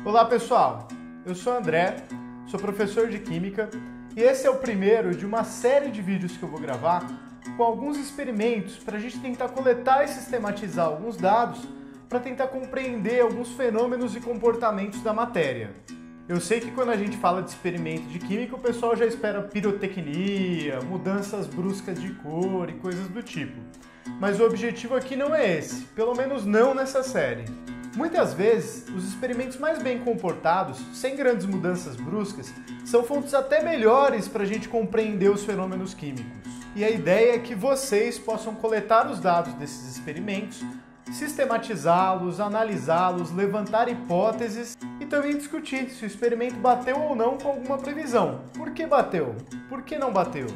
Olá pessoal, eu sou André, sou professor de Química e esse é o primeiro de uma série de vídeos que eu vou gravar com alguns experimentos para a gente tentar coletar e sistematizar alguns dados para tentar compreender alguns fenômenos e comportamentos da matéria. Eu sei que quando a gente fala de experimento de química, o pessoal já espera pirotecnia, mudanças bruscas de cor e coisas do tipo. Mas o objetivo aqui não é esse, pelo menos não nessa série. Muitas vezes, os experimentos mais bem comportados, sem grandes mudanças bruscas, são fontes até melhores para a gente compreender os fenômenos químicos. E a ideia é que vocês possam coletar os dados desses experimentos, sistematizá-los, analisá-los, levantar hipóteses e também discutir se o experimento bateu ou não com alguma previsão. Por que bateu? Por que não bateu?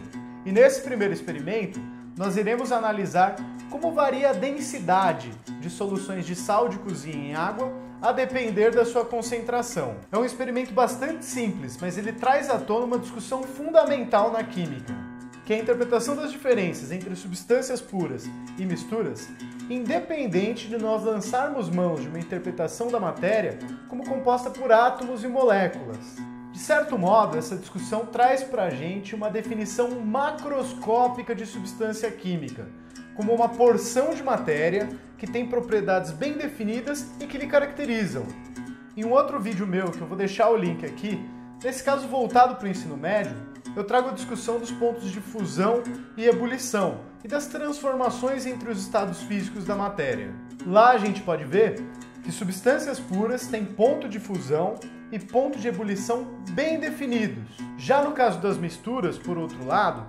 E nesse primeiro experimento, nós iremos analisar como varia a densidade de soluções de sal de cozinha em água a depender da sua concentração. É um experimento bastante simples, mas ele traz à tona uma discussão fundamental na química, que é a interpretação das diferenças entre substâncias puras e misturas, independente de nós lançarmos mãos de uma interpretação da matéria como composta por átomos e moléculas. De certo modo, essa discussão traz para a gente uma definição macroscópica de substância química, como uma porção de matéria que tem propriedades bem definidas e que lhe caracterizam. Em um outro vídeo meu, que eu vou deixar o link aqui, nesse caso voltado para o ensino médio, eu trago a discussão dos pontos de fusão e ebulição e das transformações entre os estados físicos da matéria. Lá a gente pode ver que substâncias puras têm ponto de fusão e ponto de ebulição bem definidos. Já no caso das misturas, por outro lado,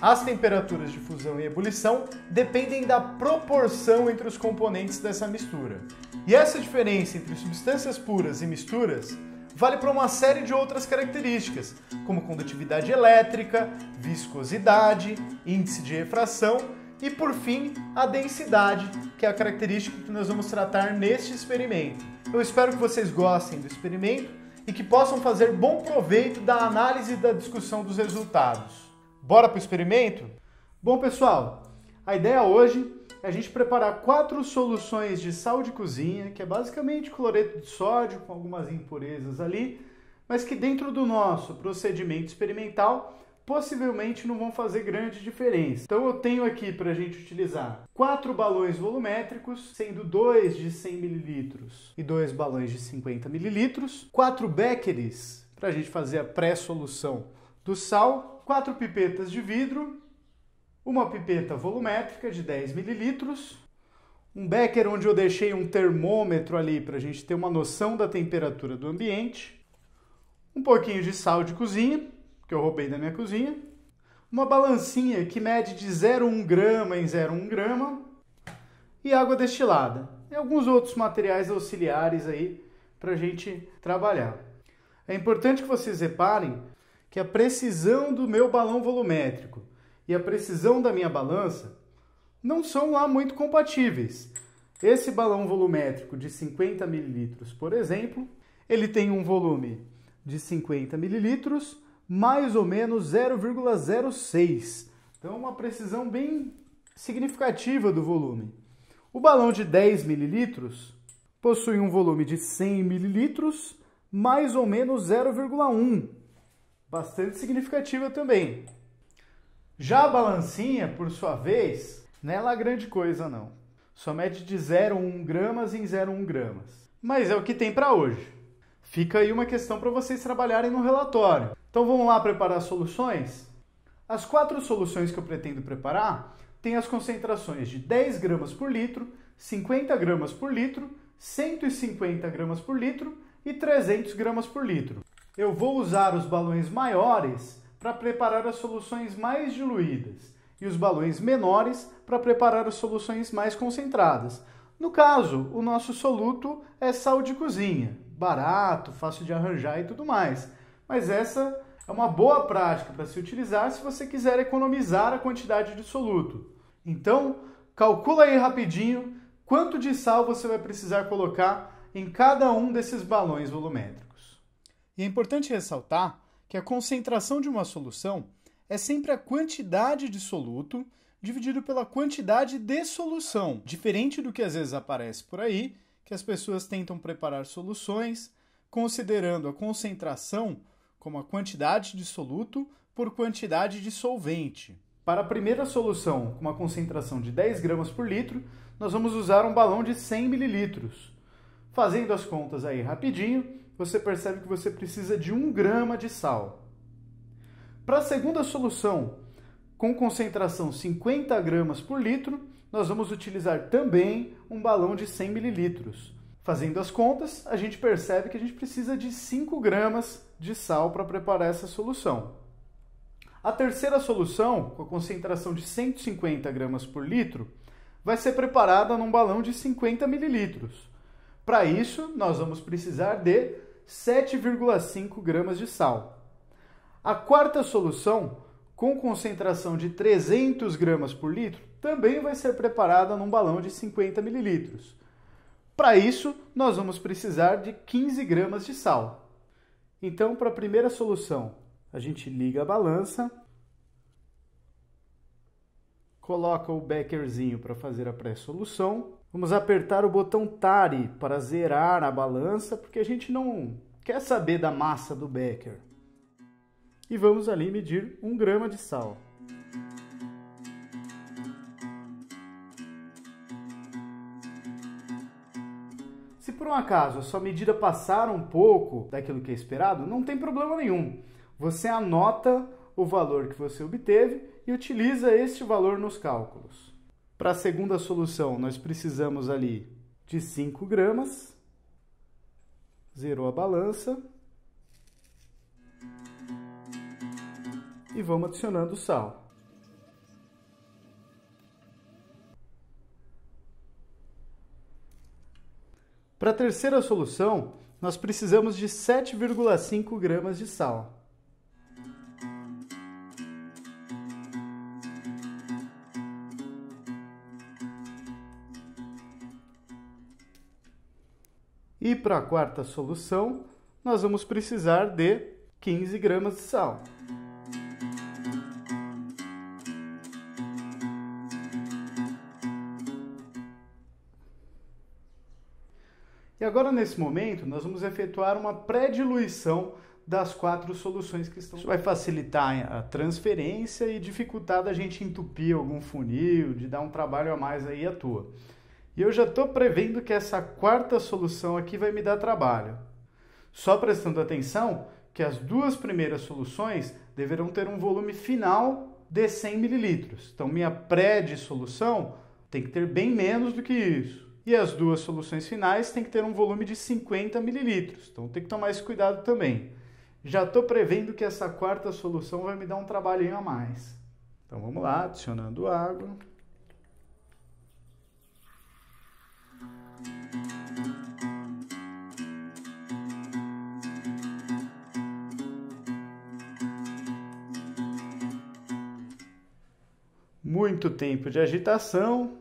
as temperaturas de fusão e ebulição dependem da proporção entre os componentes dessa mistura. E essa diferença entre substâncias puras e misturas vale para uma série de outras características, como condutividade elétrica, viscosidade, índice de refração e, por fim, a densidade, que é a característica que nós vamos tratar neste experimento. Eu espero que vocês gostem do experimento e que possam fazer bom proveito da análise e da discussão dos resultados. Bora para o experimento? Bom, pessoal, a ideia hoje é a gente preparar 4 soluções de sal de cozinha, que é basicamente cloreto de sódio com algumas impurezas ali, mas que dentro do nosso procedimento experimental possivelmente não vão fazer grande diferença. Então eu tenho aqui para a gente utilizar 4 balões volumétricos, sendo 2 de 100 ml e 2 balões de 50 ml, 4 becquerels para a gente fazer a pré-solução do sal, 4 pipetas de vidro, uma pipeta volumétrica de 10 ml, um becker onde eu deixei um termômetro ali para a gente ter uma noção da temperatura do ambiente, um pouquinho de sal de cozinha, que eu roubei da minha cozinha, uma balancinha que mede de 0,1 grama em 0,1 grama e água destilada. E alguns outros materiais auxiliares aí para a gente trabalhar. É importante que vocês reparem que a precisão do meu balão volumétrico e a precisão da minha balança não são lá muito compatíveis. Esse balão volumétrico de 50 ml, por exemplo, ele tem um volume de 50 ml, mais ou menos 0,06. Então, uma precisão bem significativa do volume. O balão de 10 ml possui um volume de 100 ml, mais ou menos 0,1. Bastante significativa também. Já a balancinha, por sua vez, não é lá grande coisa não. Só mede de 0,1 gramas em 0,1 gramas. Mas é o que tem para hoje. Fica aí uma questão para vocês trabalharem no relatório. Então vamos lá preparar as soluções? As 4 soluções que eu pretendo preparar têm as concentrações de 10 gramas por litro, 50 gramas por litro, 150 gramas por litro e 300 gramas por litro. Eu vou usar os balões maiores para preparar as soluções mais diluídas e os balões menores para preparar as soluções mais concentradas. No caso, o nosso soluto é sal de cozinha, barato, fácil de arranjar e tudo mais. Mas essa é uma boa prática para se utilizar se você quiser economizar a quantidade de soluto. Então, calcula aí rapidinho quanto de sal você vai precisar colocar em cada um desses balões volumétricos. E é importante ressaltar que a concentração de uma solução é sempre a quantidade de soluto dividido pela quantidade de solução, diferente do que às vezes aparece por aí, que as pessoas tentam preparar soluções considerando a concentração como a quantidade de soluto por quantidade de solvente. Para a primeira solução, com uma concentração de 10 gramas por litro, nós vamos usar um balão de 100 mililitros. Fazendo as contas aí rapidinho, você percebe que você precisa de 1 grama de sal. Para a segunda solução, com concentração 50 gramas por litro, nós vamos utilizar também um balão de 100 mililitros. Fazendo as contas, a gente percebe que a gente precisa de 5 gramas de sal para preparar essa solução. A terceira solução, com a concentração de 150 gramas por litro, vai ser preparada num balão de 50 mililitros. Para isso, nós vamos precisar de 7,5 gramas de sal. A quarta solução, com concentração de 300 gramas por litro, também vai ser preparada num balão de 50 mililitros. Para isso, nós vamos precisar de 15 gramas de sal. Então, para a primeira solução, a gente liga a balança, coloca o beckerzinho para fazer a pré-solução. Vamos apertar o botão Tare para zerar a balança, porque a gente não quer saber da massa do becker. E vamos ali medir 1 grama de sal. Se por um acaso a sua medida passar um pouco daquilo que é esperado, não tem problema nenhum. Você anota o valor que você obteve e utiliza este valor nos cálculos. Para a segunda solução, nós precisamos ali de 5 gramas. Zerou a balança. E vamos adicionando o sal. Para a terceira solução, nós precisamos de 7,5 gramas de sal. E para a quarta solução, nós vamos precisar de 15 gramas de sal. E agora, nesse momento, nós vamos efetuar uma pré-diluição das 4 soluções que estão. Isso vai facilitar a transferência e dificultar da gente entupir algum funil, de dar um trabalho a mais aí à toa. E eu já estou prevendo que essa quarta solução aqui vai me dar trabalho. Só prestando atenção que as 2 primeiras soluções deverão ter um volume final de 100 ml. Então, minha pré-dissolução tem que ter bem menos do que isso. E as 2 soluções finais têm que ter um volume de 50 ml. Então, tem que tomar esse cuidado também. Já estou prevendo que essa quarta solução vai me dar um trabalhinho a mais. Então, vamos lá, adicionando água. Muito tempo de agitação,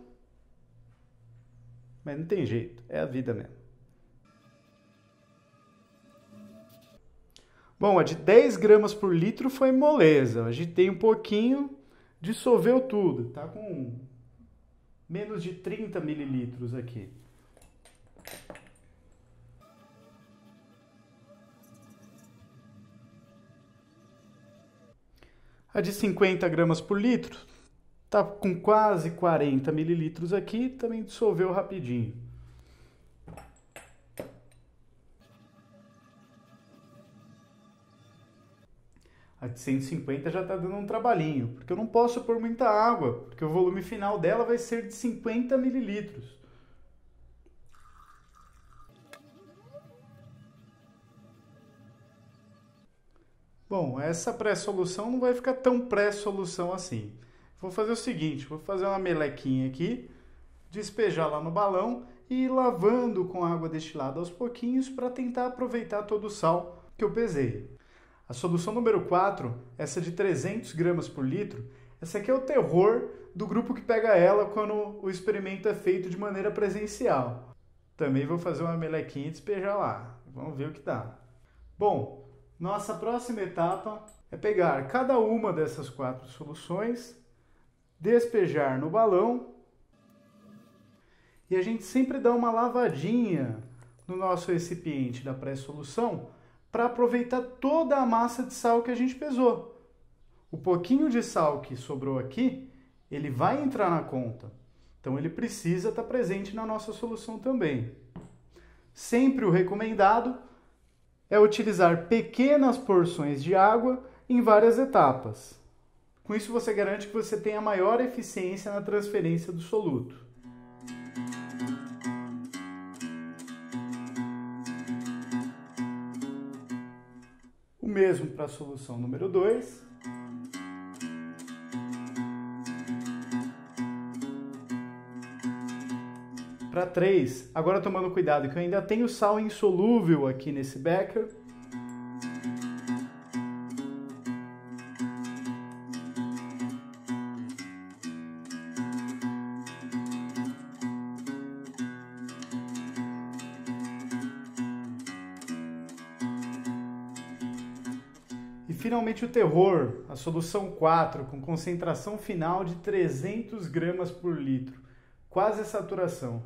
mas não tem jeito, é a vida mesmo. Bom, a de 10 gramas por litro foi moleza, eu agitei um pouquinho, dissolveu tudo, tá com menos de 30 mililitros aqui. A de 50 gramas por litro está com quase 40 mililitros aqui, também dissolveu rapidinho. A de 150 já está dando um trabalhinho, porque eu não posso pôr muita água, porque o volume final dela vai ser de 50 mililitros. Bom, essa pré-solução não vai ficar tão pré-solução assim. Vou fazer o seguinte, vou fazer uma melequinha aqui, despejar lá no balão e ir lavando com água destilada aos pouquinhos para tentar aproveitar todo o sal que eu pesei. A solução número 4, essa de 300 gramas por litro, essa aqui é o terror do grupo que pega ela quando o experimento é feito de maneira presencial. Também vou fazer uma melequinha e despejar lá. Vamos ver o que dá. Bom, nossa próxima etapa é pegar cada uma dessas 4 soluções, despejar no balão e a gente sempre dá uma lavadinha no nosso recipiente da pré-solução para aproveitar toda a massa de sal que a gente pesou. O pouquinho de sal que sobrou aqui, ele vai entrar na conta. Então ele precisa estar presente na nossa solução também. Sempre o recomendado é utilizar pequenas porções de água em várias etapas. Com isso você garante que você tenha maior eficiência na transferência do soluto. O mesmo para a solução número 2. Para 3, agora tomando cuidado que eu ainda tenho sal insolúvel aqui nesse becker. E finalmente o terror, a solução 4, com concentração final de 300 gramas por litro. Quase a saturação.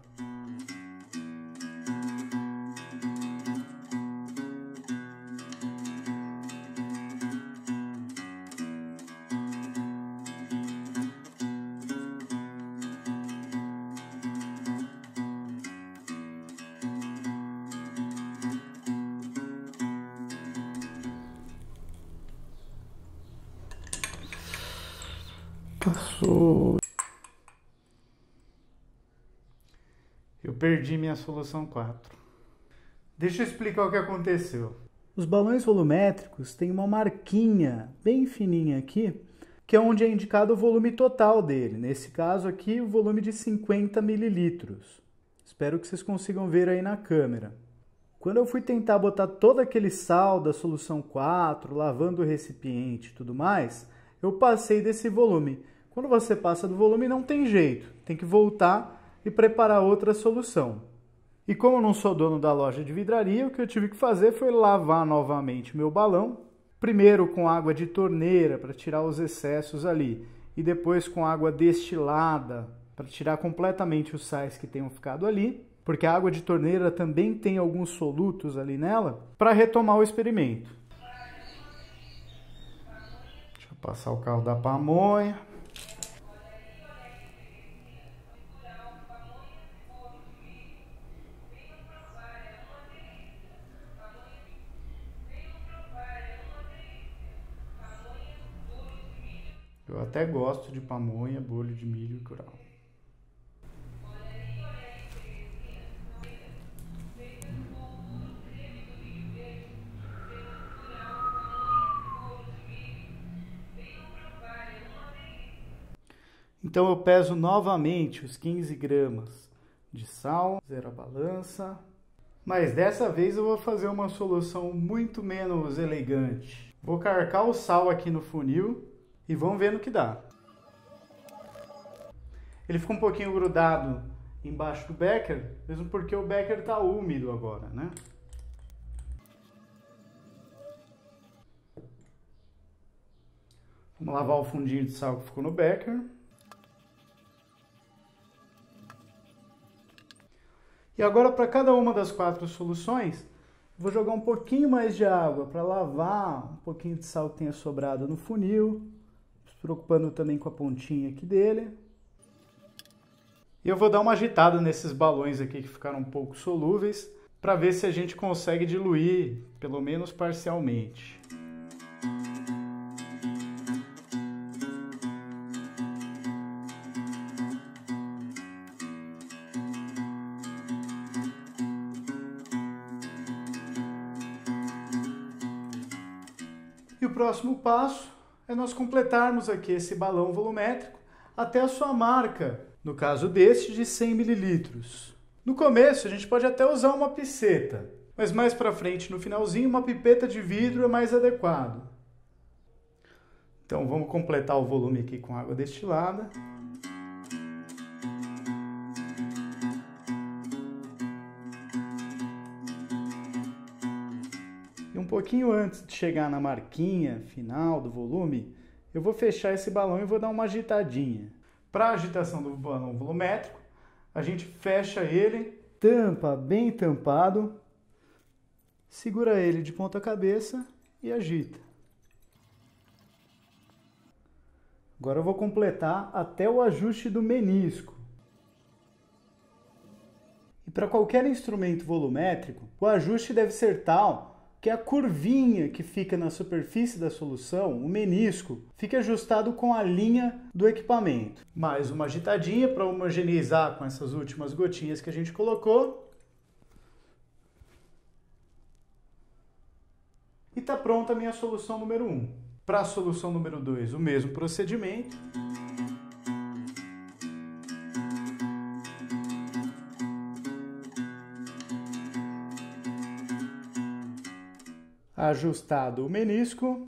Passou. Eu perdi minha solução 4. Deixa eu explicar o que aconteceu. Os balões volumétricos têm uma marquinha bem fininha aqui, que é onde é indicado o volume total dele. Nesse caso aqui, o volume de 50 mililitros. Espero que vocês consigam ver aí na câmera. Quando eu fui tentar botar todo aquele sal da solução 4, lavando o recipiente e tudo mais, eu passei desse volume. Quando você passa do volume, não tem jeito. Tem que voltar e preparar outra solução. E como eu não sou dono da loja de vidraria, o que eu tive que fazer foi lavar novamente meu balão. Primeiro com água de torneira para tirar os excessos ali. E depois com água destilada para tirar completamente os sais que tenham ficado ali. Porque a água de torneira também tem alguns solutos ali nela. Para retomar o experimento. Deixa eu passar o carro da pamonha. Eu até gosto de pamonha, bolho de milho e curau. Então eu peso novamente os 15 gramas de sal, zero a balança. Mas dessa vez eu vou fazer uma solução muito menos elegante. Vou carcar o sal aqui no funil. E vamos ver no que dá. Ele ficou um pouquinho grudado embaixo do becker, mesmo porque o becker está úmido agora, né? Vamos lavar o fundinho de sal que ficou no becker. E agora para cada uma das 4 soluções, vou jogar um pouquinho mais de água para lavar um pouquinho de sal que tenha sobrado no funil. Se preocupando também com a pontinha aqui dele. E eu vou dar uma agitada nesses balões aqui que ficaram um pouco solúveis, para ver se a gente consegue diluir, pelo menos parcialmente. E o próximo passo é nós completarmos aqui esse balão volumétrico até a sua marca, no caso deste, de 100 mililitros. No começo a gente pode até usar uma piceta, mas mais para frente, no finalzinho, uma pipeta de vidro é mais adequado. Então vamos completar o volume aqui com água destilada. Um pouquinho antes de chegar na marquinha final do volume, eu vou fechar esse balão e vou dar uma agitadinha. Para a agitação do balão volumétrico, a gente fecha ele tampa bem tampado, segura ele de ponta cabeça e agita. Agora eu vou completar até o ajuste do menisco. E para qualquer instrumento volumétrico, o ajuste deve ser tal que a curvinha que fica na superfície da solução, o menisco, fique ajustado com a linha do equipamento. Mais uma agitadinha para homogeneizar com essas últimas gotinhas que a gente colocou. E está pronta a minha solução número 1. Para a solução número 2, o mesmo procedimento. Ajustado o menisco.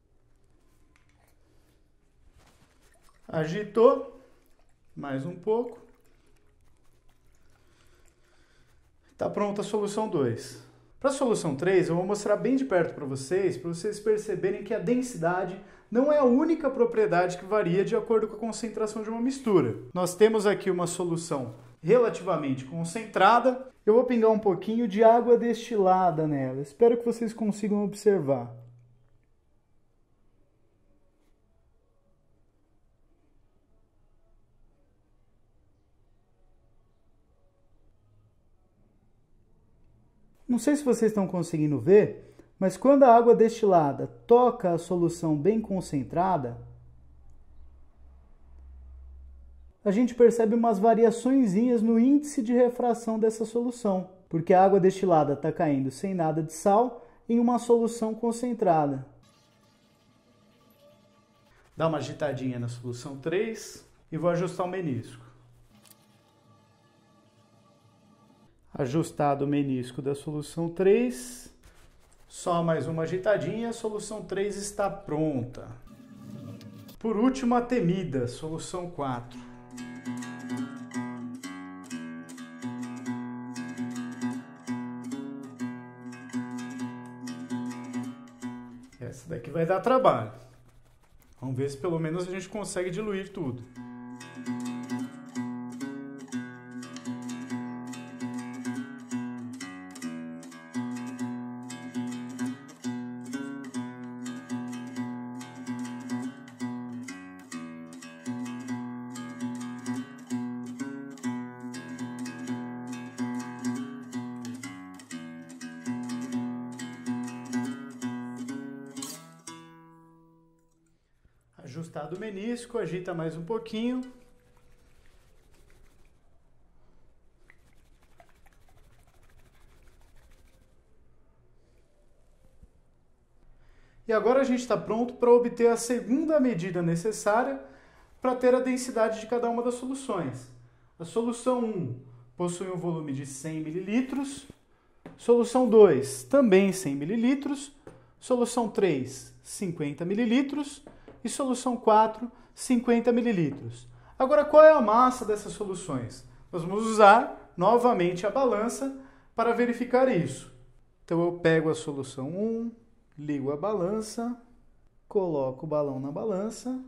Agitou. Mais um pouco. Está pronta a solução 2. Para a solução 3, eu vou mostrar bem de perto para vocês perceberem que a densidade não é a única propriedade que varia de acordo com a concentração de uma mistura. Nós temos aqui uma solução relativamente concentrada. Eu vou pingar um pouquinho de água destilada nela. Espero que vocês consigam observar. Não sei se vocês estão conseguindo ver, mas quando a água destilada toca a solução bem concentrada, a gente percebe umas variaçõezinhas no índice de refração dessa solução, porque a água destilada está caindo sem nada de sal em uma solução concentrada. Dá uma agitadinha na solução 3 e vou ajustar o menisco. Ajustado o menisco da solução 3, só mais uma agitadinha, a solução 3 está pronta. Por último, a temida, solução 4. Essa daqui vai dar trabalho. Vamos ver se pelo menos a gente consegue diluir tudo. Ajustado o menisco, agita mais um pouquinho. E agora a gente está pronto para obter a segunda medida necessária para ter a densidade de cada uma das soluções. A solução 1 possui um volume de 100 ml, solução 2 também 100 ml, solução 3 50 ml e solução 4 50 ml. Agora, qual é a massa dessas soluções? Nós vamos usar novamente a balança para verificar isso. Então eu pego a solução 1, ligo a balança, coloco o balão na balança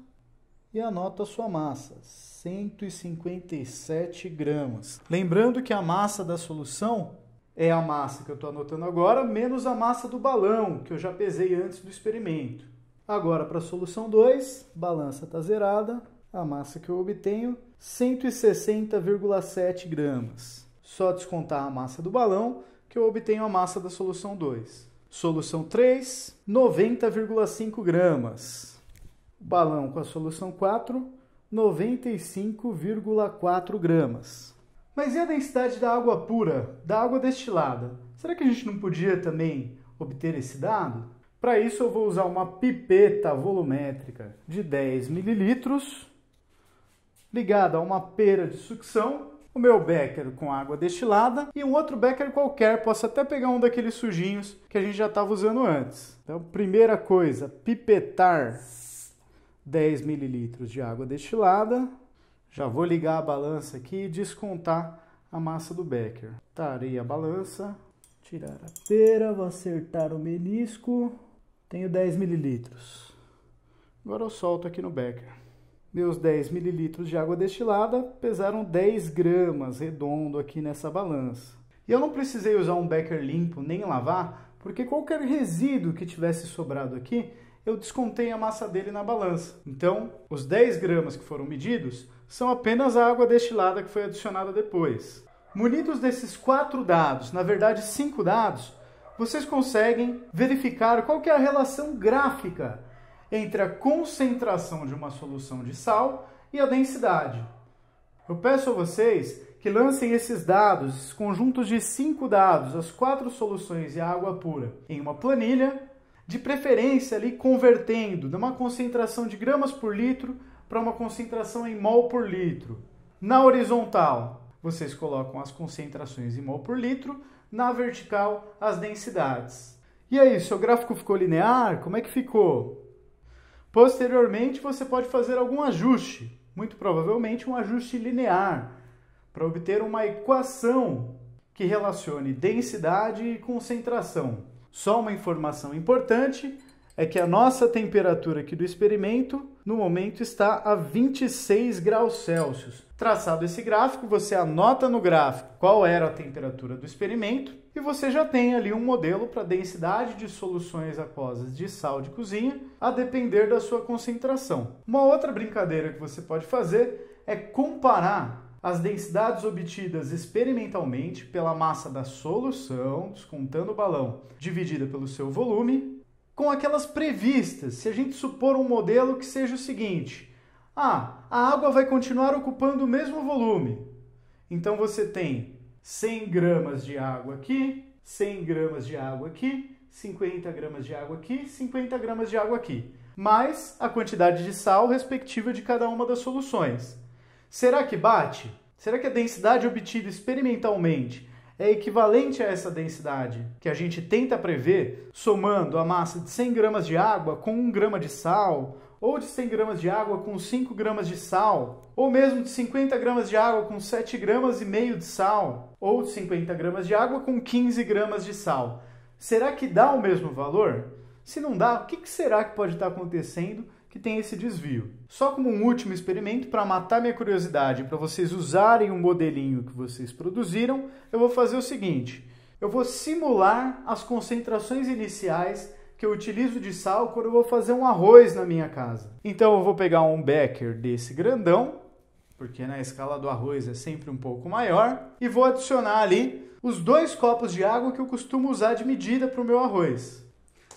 e anoto a sua massa, 157 gramas. Lembrando que a massa da solução é a massa que eu estou anotando agora, menos a massa do balão, que eu já pesei antes do experimento. Agora para a solução 2, balança está zerada, a massa que eu obtenho, 160,7 gramas. Só descontar a massa do balão, que eu obtenho a massa da solução 2. Solução 3, 90,5 gramas. Balão com a solução 4, 95,4 gramas. Mas e a densidade da água pura, da água destilada? Será que a gente não podia também obter esse dado? Para isso eu vou usar uma pipeta volumétrica de 10 ml, ligada a uma pera de sucção, o meu becker com água destilada e um outro becker qualquer, posso até pegar um daqueles sujinhos que a gente já estava usando antes. Então, primeira coisa, pipetar 10 ml de água destilada. Já vou ligar a balança aqui e descontar a massa do becker. Tarei a balança, tirar a pera, vou acertar o menisco. Tenho 10 ml. Agora eu solto aqui no becker. Meus 10 ml de água destilada pesaram 10 gramas, redondo aqui nessa balança. E eu não precisei usar um becker limpo nem lavar, porque qualquer resíduo que tivesse sobrado aqui, eu descontei a massa dele na balança. Então, os 10 gramas que foram medidos são apenas a água destilada que foi adicionada depois. Munidos desses 4 dados, na verdade 5 dados, vocês conseguem verificar qual que é a relação gráfica entre a concentração de uma solução de sal e a densidade. Eu peço a vocês que lancem esses dados, esses conjuntos de 5 dados, as 4 soluções e a água pura, em uma planilha, de preferência ali convertendo de uma concentração de gramas por litro para uma concentração em mol por litro. Na horizontal, vocês colocam as concentrações em mol por litro, na vertical, as densidades. E aí, seu gráfico ficou linear? Como é que ficou? Posteriormente, você pode fazer algum ajuste, muito provavelmente um ajuste linear, para obter uma equação que relacione densidade e concentração. Só uma informação importante é que a nossa temperatura aqui do experimento, no momento, está a 26 graus Celsius. Traçado esse gráfico, você anota no gráfico qual era a temperatura do experimento e você já tem ali um modelo para a densidade de soluções aquosas de sal de cozinha, a depender da sua concentração. Uma outra brincadeira que você pode fazer é comparar as densidades obtidas experimentalmente pela massa da solução, descontando o balão, dividida pelo seu volume, com aquelas previstas, se a gente supor um modelo que seja o seguinte: a água vai continuar ocupando o mesmo volume. Então você tem 100 gramas de água aqui, 100 gramas de água aqui, 50 gramas de água aqui, 50 gramas de água aqui, mais a quantidade de sal respectiva de cada uma das soluções. Será que bate? Será que a densidade obtida experimentalmente é equivalente a essa densidade que a gente tenta prever somando a massa de 100 gramas de água com 1 grama de sal, ou de 100 gramas de água com 5 gramas de sal, ou mesmo de 50 gramas de água com 7 gramas e meio de sal, ou de 50 gramas de água com 15 gramas de sal? Será que dá o mesmo valor? Se não dá, o que será que pode estar acontecendo que tem esse desvio? Só como um último experimento, para matar minha curiosidade, para vocês usarem um modelinho que vocês produziram, eu vou fazer o seguinte: eu vou simular as concentrações iniciais que eu utilizo de sal quando eu vou fazer um arroz na minha casa. Então eu vou pegar um becker desse grandão, porque na escala do arroz é sempre um pouco maior, e vou adicionar ali os 2 copos de água que eu costumo usar de medida para o meu arroz.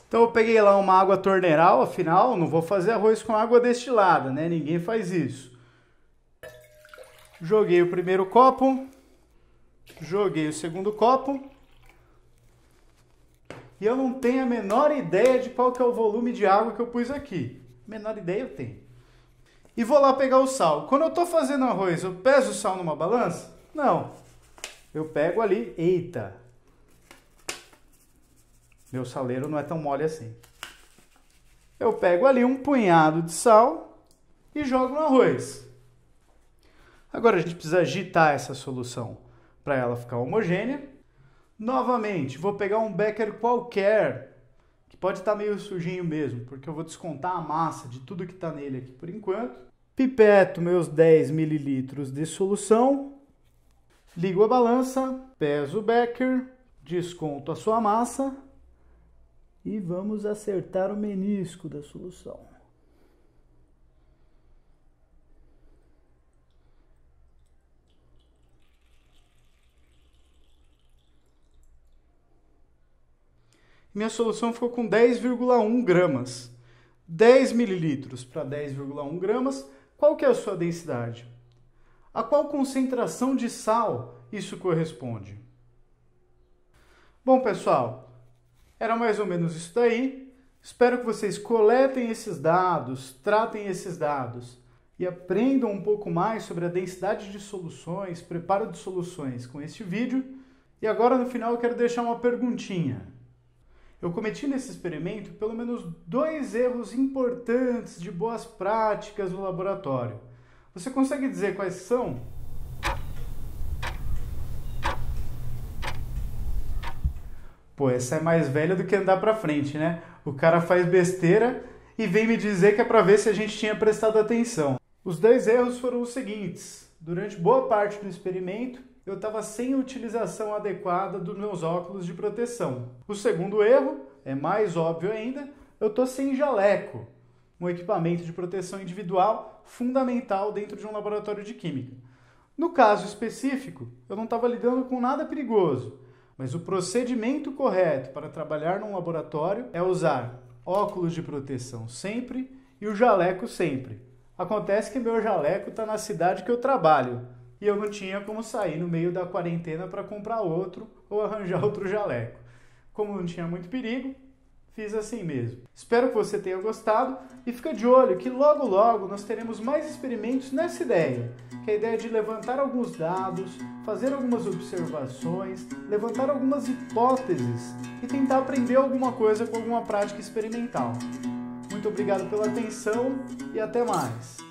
Então eu peguei lá uma água torneiral, afinal não vou fazer arroz com água destilada, né? Ninguém faz isso. Joguei o primeiro copo, joguei o segundo copo, e eu não tenho a menor ideia de qual que é o volume de água que eu pus aqui. Menor ideia eu tenho. E vou lá pegar o sal. Quando eu estou fazendo arroz, eu peso o sal numa balança? Não. Eu pego ali, eita, meu saleiro não é tão mole assim. Eu pego ali um punhado de sal e jogo no arroz. Agora a gente precisa agitar essa solução para ela ficar homogênea. Novamente, vou pegar um becker qualquer, que pode estar meio sujinho mesmo, porque eu vou descontar a massa de tudo que está nele aqui por enquanto. Pipeto meus 10 ml de solução, ligo a balança, peso o becker, desconto a sua massa e vamos acertar o menisco da solução. Minha solução ficou com 10,1 gramas. 10 mililitros para 10,1 gramas, qual que é a sua densidade? A qual concentração de sal isso corresponde? Bom, pessoal, era mais ou menos isso daí. Espero que vocês coletem esses dados, tratem esses dados e aprendam um pouco mais sobre a densidade de soluções, preparo de soluções com este vídeo. E agora, no final, eu quero deixar uma perguntinha. Eu cometi nesse experimento pelo menos 2 erros importantes de boas práticas no laboratório. Você consegue dizer quais são? Pô, essa é mais velha do que andar pra frente, né? O cara faz besteira e vem me dizer que é pra ver se a gente tinha prestado atenção. Os 2 erros foram os seguintes. Durante boa parte do experimento, eu estava sem a utilização adequada dos meus óculos de proteção. O segundo erro, é mais óbvio ainda, eu estou sem jaleco, um equipamento de proteção individual fundamental dentro de um laboratório de química. No caso específico, eu não estava lidando com nada perigoso, mas o procedimento correto para trabalhar num laboratório é usar óculos de proteção sempre e o jaleco sempre. Acontece que meu jaleco está na cidade que eu trabalho e eu não tinha como sair no meio da quarentena para comprar outro ou arranjar outro jaleco. Como não tinha muito perigo, fiz assim mesmo. Espero que você tenha gostado e fica de olho que logo logo nós teremos mais experimentos nessa ideia, que é a ideia de levantar alguns dados, fazer algumas observações, levantar algumas hipóteses e tentar aprender alguma coisa com alguma prática experimental. Muito obrigado pela atenção e até mais!